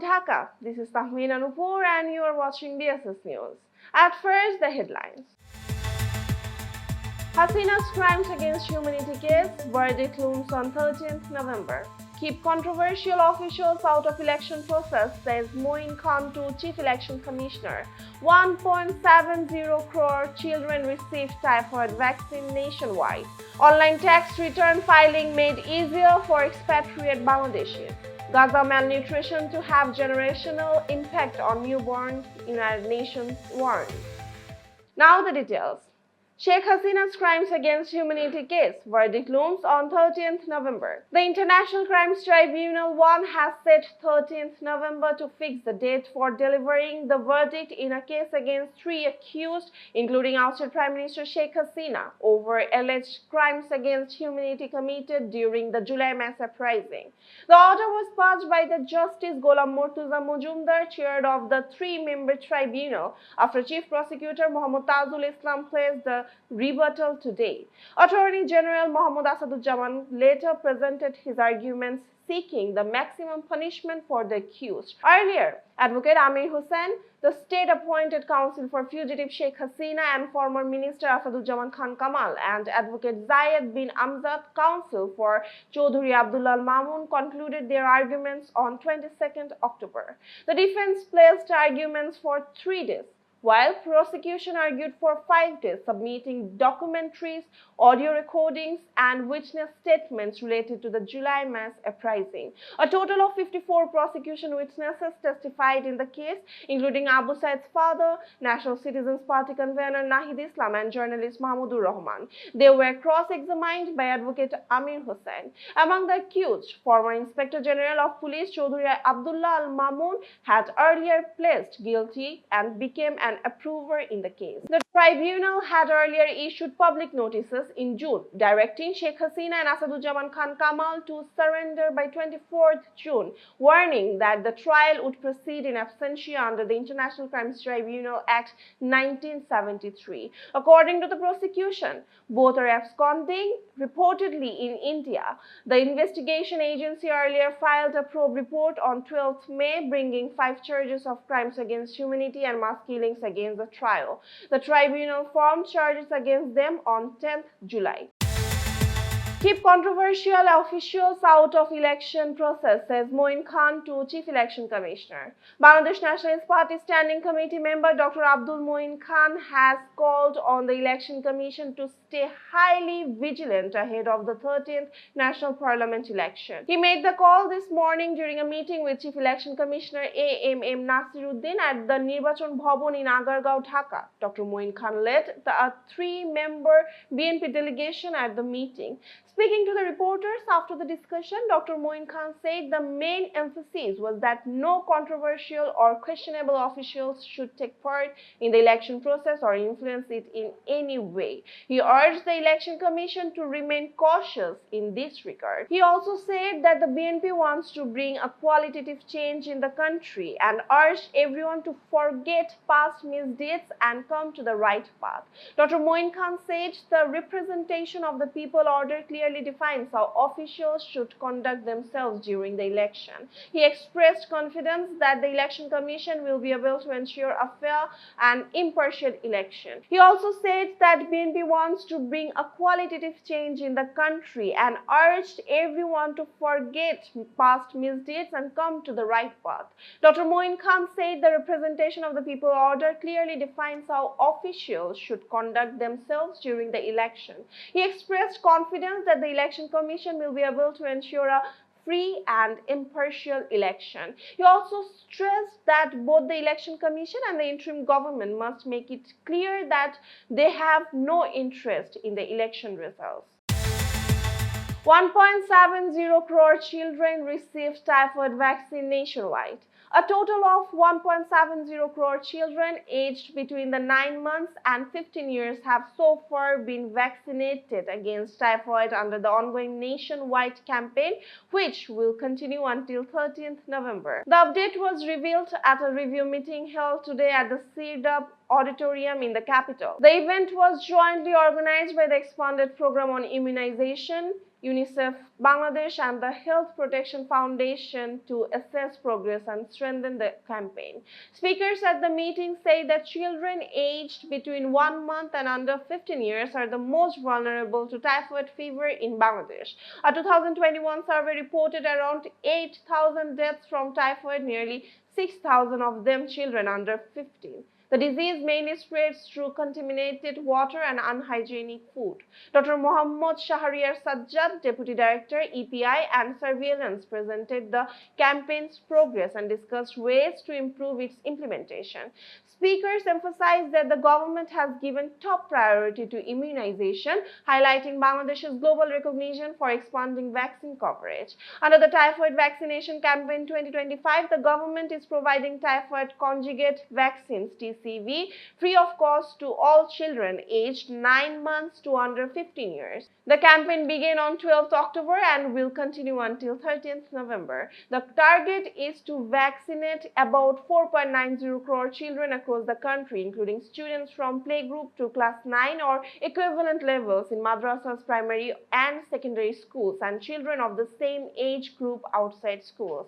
from Dhaka. This is Tahmeen Anupur and you are watching BSS News. At first, the headlines. Hasina's crimes against humanity case, verdict looms on 13th November. Keep controversial officials out of election process, says Moyeen Khan to Chief Election Commissioner. 1.70 crore children received typhoid vaccine nationwide. Online tax return filing made easier for expatriate Bangladeshis. Gaza malnutrition to have generational impact on newborns, United Nations warns. Now the details. Sheikh Hasina's crimes against humanity case, verdict looms on 13th November. The International Crimes Tribunal 1 has set 13th November to fix the date for delivering the verdict in a case against 3 accused, including ousted Prime Minister Sheikh Hasina, over alleged crimes against humanity committed during the July mass uprising. The order was passed by the Justice Gholam Mortuza Mujumdar, chair of the 3-member tribunal, after Chief Prosecutor Mohammad Tajul Islam placed the rebuttal today. Attorney General Mohammad Asaduzzaman later presented his arguments seeking the maximum punishment for the accused. Earlier, Advocate Amir Hussain, the state-appointed counsel for fugitive Sheikh Hasina, and former Minister Asaduzzaman Khan Kamal, and Advocate Zayed bin Amjad, counsel for Chaudhry Abdullah Al Mamun, concluded their arguments on 22nd October. The defense placed arguments for 3 days, while prosecution argued for 5 days, submitting documentaries, audio recordings, and witness statements related to the July mass uprising. A total of 54 prosecution witnesses testified in the case, including Abu Said's father, National Citizens Party convener Nahid Islam, and journalist Mahmudur Rahman. They were cross-examined by Advocate Amir Hussain. Among the accused, former Inspector General of Police Chaudhry Abdullah Al Mamun had earlier pleaded guilty and became an approver in the case. The tribunal had earlier issued public notices in June, directing Sheikh Hasina and Asaduzzaman Khan Kamal to surrender by 24th June, warning that the trial would proceed in absentia under the International Crimes Tribunal Act 1973. According to the prosecution, both are absconding, reportedly in India. The investigation agency earlier filed a probe report on 12th May, bringing 5 charges of crimes against humanity and mass killings against the trial. The tribunal formed charges against them on 10th July. Keep controversial officials out of election process, says Moyeen Khan to Chief Election Commissioner. Bangladesh Nationalist Party Standing Committee member Dr. Abdul Moyeen Khan has called on the Election Commission to stay highly vigilant ahead of the 13th National Parliament election. He made the call this morning during a meeting with Chief Election Commissioner A.M.M. Nasiruddin at the Nirbachon Bhavan in Agargaon, Dhaka. Dr. Moyeen Khan led a 3-member BNP delegation at the meeting. Speaking to the reporters after the discussion, Dr. Moyeen Khan said the main emphasis was that no controversial or questionable officials should take part in the election process or influence it in any way. He urged the Election Commission to remain cautious in this regard. He also said that the BNP wants to bring a qualitative change in the country and urged everyone to forget past misdeeds and come to the right path. Dr. Moyeen Khan said the representation of the people order clearly defines how officials should conduct themselves during the election. He expressed confidence that the Election Commission will be able to ensure a fair and impartial election. He also said that BNP wants to bring a qualitative change in the country and urged everyone to forget past misdeeds and come to the right path. Dr. Moyeen Khan said the representation of the people order clearly defines how officials should conduct themselves during the election. He expressed confidence that the Election Commission will be able to ensure a free and impartial election. He also stressed that both the Election Commission and the interim government must make it clear that they have no interest in the election results. 1.70 crore children received typhoid vaccine nationwide. A total of 1.70 crore children aged between the 9 months and 15 years have so far been vaccinated against typhoid under the ongoing nationwide campaign, which will continue until 13th November. The update was revealed at a review meeting held today at the CIRDAP auditorium in the capital. The event was jointly organized by the Expanded Program on Immunization, UNICEF Bangladesh and the Health Protection Foundation to assess progress and strengthen the campaign. Speakers at the meeting say that children aged between 1 month and under 15 years are the most vulnerable to typhoid fever in Bangladesh. A 2021 survey reported around 8,000 deaths from typhoid, nearly 6,000 of them children under 15. The disease mainly spreads through contaminated water and unhygienic food. Dr. Mohammad Shahriar Sajjad, Deputy Director, EPI and Surveillance, presented the campaign's progress and discussed ways to improve its implementation. Speakers emphasized that the government has given top priority to immunization, highlighting Bangladesh's global recognition for expanding vaccine coverage. Under the Typhoid Vaccination Campaign 2025, the government is providing typhoid conjugate vaccines (TCV) free of cost to all children aged 9 months to under 15 years. The campaign began on 12th October and will continue until 13th November. The target is to vaccinate about 4.90 crore children across the country, including students from playgroup to class 9 or equivalent levels in madrasas, primary and secondary schools, and children of the same age group outside schools.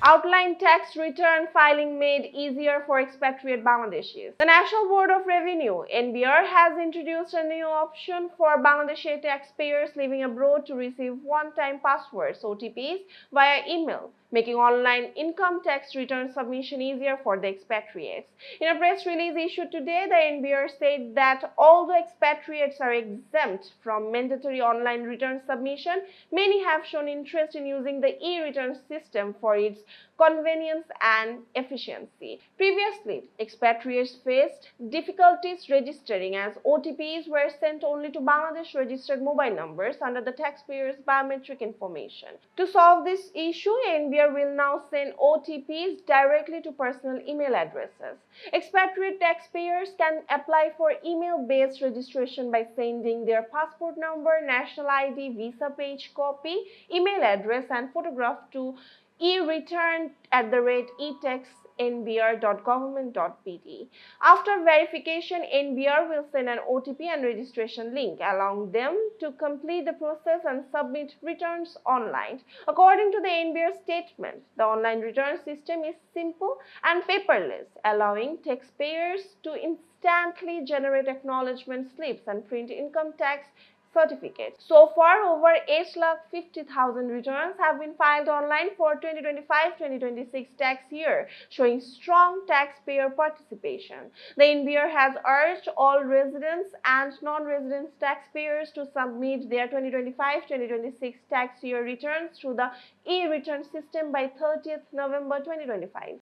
Outline tax return filing made easier for expatriate Bangladeshis. The National Board of Revenue (NBR) has introduced a new option for Bangladeshi taxpayers living abroad to receive one-time passwords (OTPs) via email, making online income tax return submission easier for the expatriates. In a press release issued today, the NBR said that although expatriates are exempt from mandatory online return submission, many have shown interest in using the e-return system for its convenience and efficiency. Previously, expatriates faced difficulties registering as OTPs were sent only to Bangladesh registered mobile numbers under the taxpayer's biometric information. To solve this issue, NBR will now send OTPs directly to personal email addresses. Expatriate taxpayers can apply for email-based registration by sending their passport number, national ID, visa page copy, email address, and photograph to e-return@etaxnbr.government.pt. After verification, NBR will send an OTP and registration link, allowing them to complete the process and submit returns online. According to the NBR statement, the online return system is simple and paperless, allowing taxpayers to instantly generate acknowledgement slips and print income tax certificates. So far, over 8,50,000 returns have been filed online for 2025-2026 tax year, showing strong taxpayer participation. The NBR has urged all residents and non-resident taxpayers to submit their 2025-2026 tax year returns through the e-return system by 30th November 2025.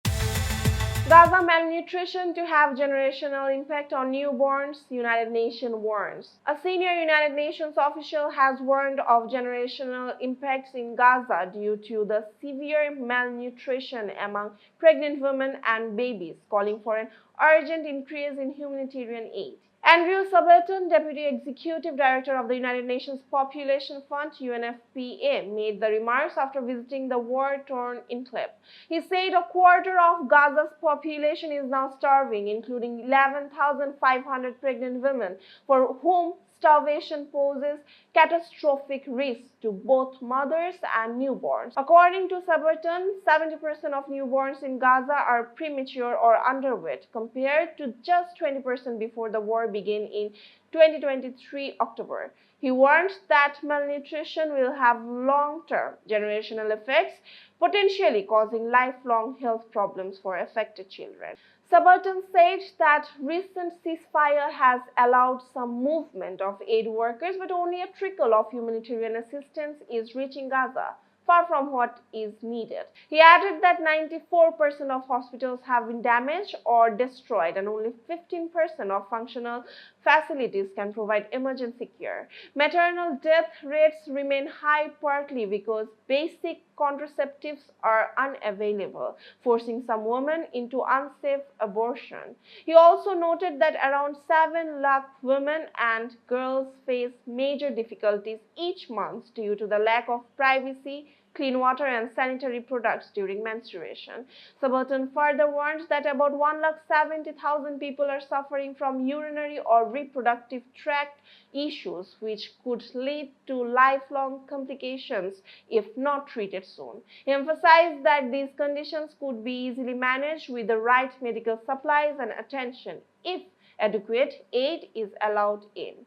Gaza malnutrition to have generational impact on newborns, United Nations warns. A senior United Nations official has warned of generational impacts in Gaza due to the severe malnutrition among pregnant women and babies, calling for an urgent increase in humanitarian aid. Andrew Sabaton, Deputy Executive Director of the United Nations Population Fund (UNFPA), made the remarks after visiting the war-torn enclave. He said a quarter of Gaza's population is now starving, including 11,500 pregnant women, for whom starvation poses catastrophic risks to both mothers and newborns. According to Sabaton, 70% of newborns in Gaza are premature or underweight, compared to just 20% before the war began in 2023 October. He warned that malnutrition will have long-term generational effects, potentially causing lifelong health problems for affected children. Sabaton said that recent ceasefire has allowed some movement of aid workers, but only a trickle of humanitarian assistance is reaching Gaza, far from what is needed. He added that 94% of hospitals have been damaged or destroyed, and only 15% of functional facilities can provide emergency care. Maternal death rates remain high, partly because basic contraceptives are unavailable, forcing some women into unsafe abortion. He also noted that around 7 lakh women and girls face major difficulties each month due to the lack of privacy, clean water and sanitary products during menstruation. Sabaton further warns that about 170,000 people are suffering from urinary or reproductive tract issues, which could lead to lifelong complications if not treated soon. He emphasized that these conditions could be easily managed with the right medical supplies and attention if adequate aid is allowed in.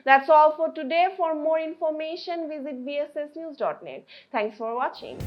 That's all for today. For more information, visit bssnews.net. Thanks for watching.